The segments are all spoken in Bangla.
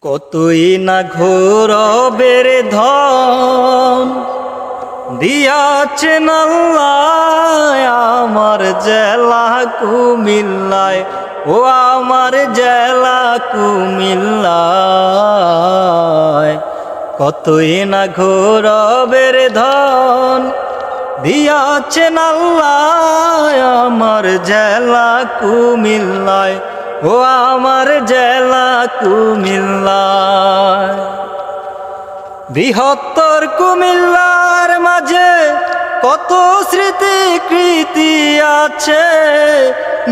কতই না ঘোরবের ধন দিয়াছেন আল্লাহ আমার জেলা কুমিল্লায়, ও আমার জেলা কুমিল্লায়। কতই না ঘোরবের ধন দিয়াছেন আল্লাহ আমার জেলা কুমিল্লায়, ও আমার জেলা কুমিল্লায়। বৃহত্তর কুমিল্লার মাঝে কত স্মৃতি কৃতি আছে,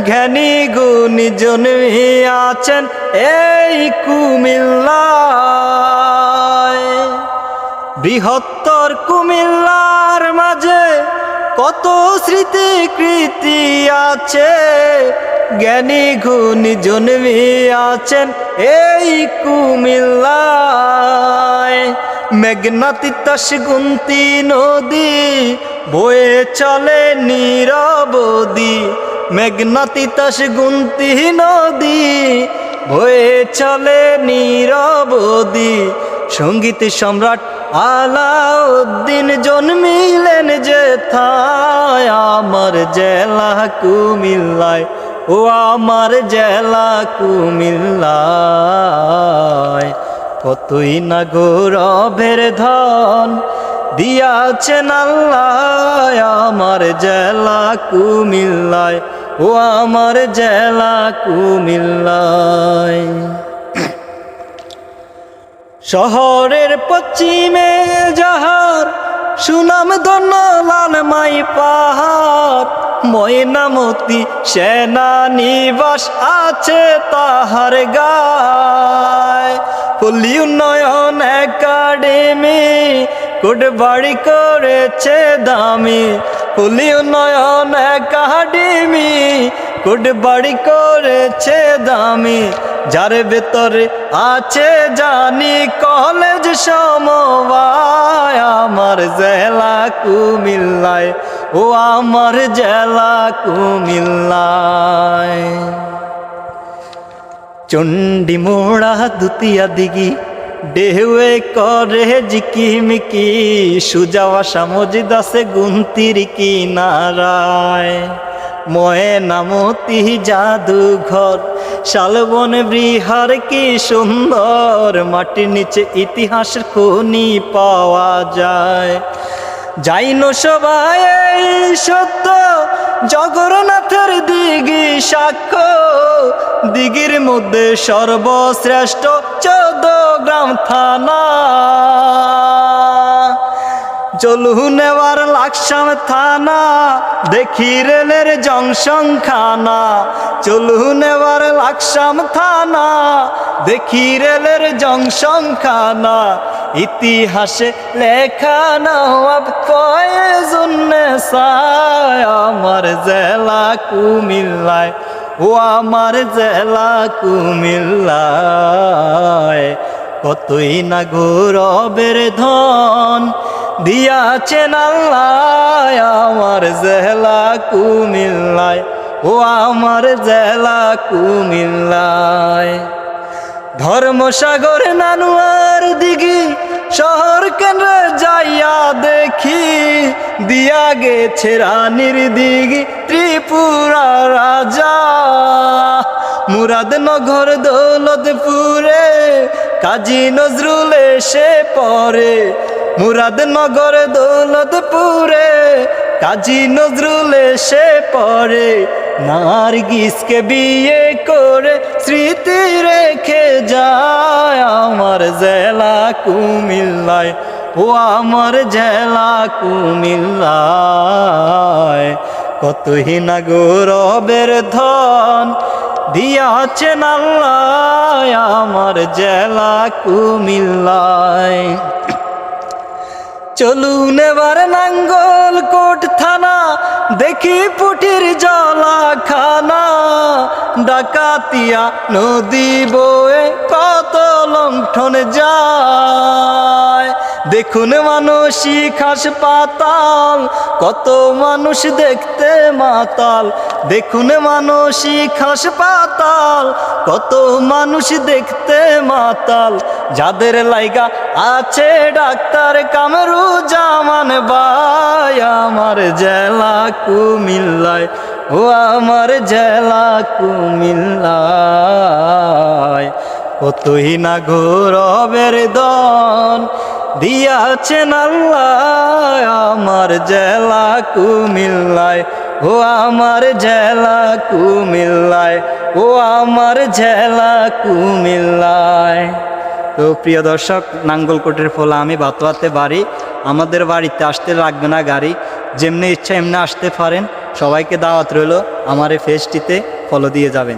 জ্ঞানী গুণী জন্মিয়াছেন এই কুমিল্লায়। বৃহত্তর কুমিল্লার মাঝে কত স্মৃতি কৃতি আছে, জ্ঞানী গুণী জন্মিয়াছেন এই কুমিল্লায়। মেঘনা তিতাস গুনতি নদী বয়ে চলে নিরবধি, মেঘনা তিতাস গুনতি নদী বয়ে চলে নিরবধি। সঙ্গীত সম্রাট আলাউদ্দিন জন্মিলেন যেথায় আমার জেলা কুমিল্লায়, ও আমার জেলা কুমিল্লায়। কতই না গৌরবের ধন দিয়াছেন আল্লাহ আমার জেলা কুমিল্লায়, ও আমার জেলা কুমিল্লায়। শহরের পশ্চিমে যাহার সুনাম ধন্য লালমাই পাহাড়, ময়নামতি সেনানিবাস আছে তাহার গায়। পল্লী উন্নয়ন একাডেমি কোটবাড়ি করেছে দামি, পল্লী উন্নয়ন একাডেমি কোটবাড়ি করেছে দামি। যার ভেতরে আছে জানি কলেজ সমবায় আমার জেলা কুমিল্লায়, ও আমার জেলা কুমিল্লায়। চণ্ডী মোড়া দুতিয়া দিঘি ঢেউয়ে করে জিকিমিকি, সুজাওয়া সামজিদ আছে গুনতির কিনারায়। ময়নামতি জাদুঘর শালবন বিহার কি সুন্দর, মাটির নিচে ইতিহাসের খনি পাওয়া যায়। যাইনো সবাই এই সত্য জগন্নাথের দিঘি সাক্ষ্য, দিঘির মধ্যে সর্বশ্রেষ্ঠ 14 গ্রাম থানা। চলুন এবার লাকসাম থানা দেখি রেলের জংশন খানা, চলুন এবার লাকসাম থানা দেখি রেলের জংশন খানা। ইতিহাসে লেখা নওয়াব ফয়েজুন্নেসা আমার জেলা কুমিল্লায়, ও আমার জেলা কুমিল্লায়। কতই না গৌরবের ধন দিয়াছেন আল্লাহ আমার জেলা কুমিল্লায়, ও আমার জেলা কুমিল্লায়। ধর্মসাগর নানুয়ার দিঘি শহর কেন্দ্রে যাইয়া দেখি, দিয়া গেছে রানীর দিঘি ত্রিপুরা রাজা। মুরাদনগর দৌলতপুরে কাজী নজরুল এসে পড়ে, মুরাদনগর দৌলতপুরে কাজী নজরুল এসে পড়ে। নার্গিসকে বিয়ে করে স্মৃতি রেখে যায় আমার জেলা কুমিল্লায়, ও আমার জেলা কুমিল্লায়। কতই না গৌরবের ধন দিয়াছেন আল্লাহ আমার জেলা কুমিল্লায়। চলুন এবার নাঙ্গলকোট থানা দেখি পুটির জলাখানা, ডাকাতিয়া নদী বয়ে কত লণ্ঠন যায়। দেখুন মানসিক হাসপাতাল, কত মানুষ দেখতে মাতাল। দেখুন মানসিক হাসপাতাল, কত মানুষ দেখতে মাতাল। যাদের লাইগা আছে ডাক্তার কামরুজ্জামান ভাই, আমার জেলা কুমিল্লায়, ও আমার জেলা কুমিল্লায়। কতই না গৌরবের দন দিয়াছেন আল্লাহ আমার জেলা কুমিল্লায়, ও আমার জেলা কুমিল্লায়, ও আমার জেলা কুমিল্লায়। তো প্রিয় দর্শক, নাঙ্গলকোটের ফলে আমি বাতোয়াতে বাড়ি। আমাদের বাড়িতে আসতে লাগবে না গাড়ি, যেমনি ইচ্ছা এমনি আসতে পারেন। সবাইকে দাওয়াত রইল, আমার এই পেজটিতে ফলো দিয়ে যাবেন।